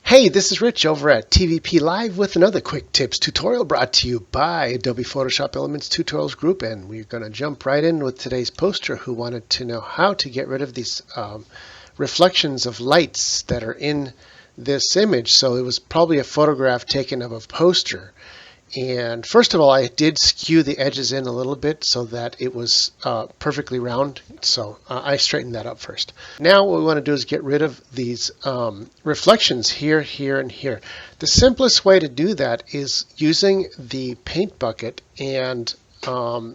Hey, this is Rich over at TVP Live with another quick tips tutorial brought to you by Adobe Photoshop Elements Tutorials Group, and we're going to jump right in with today's poster who wanted to know how to get rid of these reflections of lights that are in this image. So it was probably a photograph taken of a poster. And first of all, I did skew the edges in a little bit so that it was perfectly round. So I straightened that up first. Now what we want to do is get rid of these reflections here, here, and here. The simplest way to do that is using the paint bucket and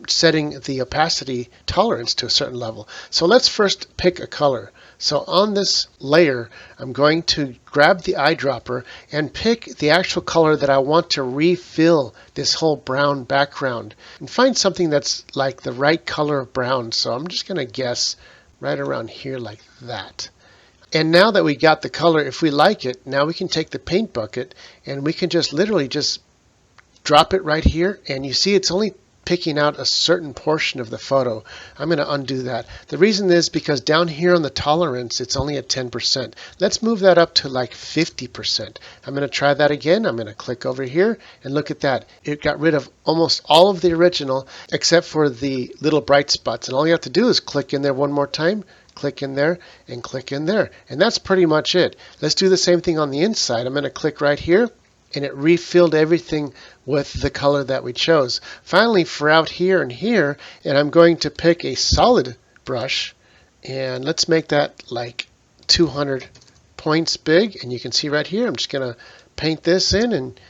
setting the opacity tolerance to a certain level. So let's first pick a color. So on this layer, I'm going to grab the eyedropper and pick the actual color that I want to refill this whole brown background and find something that's like the right color of brown. So I'm just going to guess right around here like that. And now that we got the color, if we like it, now we can take the paint bucket and we can just literally just drop it right here. And you see it's only picking out a certain portion of the photo. I'm going to undo that. The reason is because down here on the tolerance, it's only at 10%. Let's move that up to like 50%. I'm going to try that again. I'm going to click over here and look at that. It got rid of almost all of the original except for the little bright spots. And all you have to do is click in there one more time, click in there, and click in there. And that's pretty much it. Let's do the same thing on the inside. I'm going to click right here, and it refilled everything with the color that we chose. Finally, for out here and here, and I'm going to pick a solid brush, and let's make that like 200 points big. And you can see right here, I'm just going to paint this in and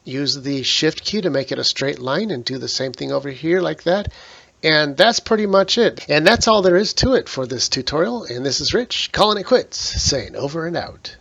use the shift key to make it a straight line and do the same thing over here like that. And that's pretty much it. And that's all there is to it for this tutorial. And this is Rich calling it quits, saying over and out.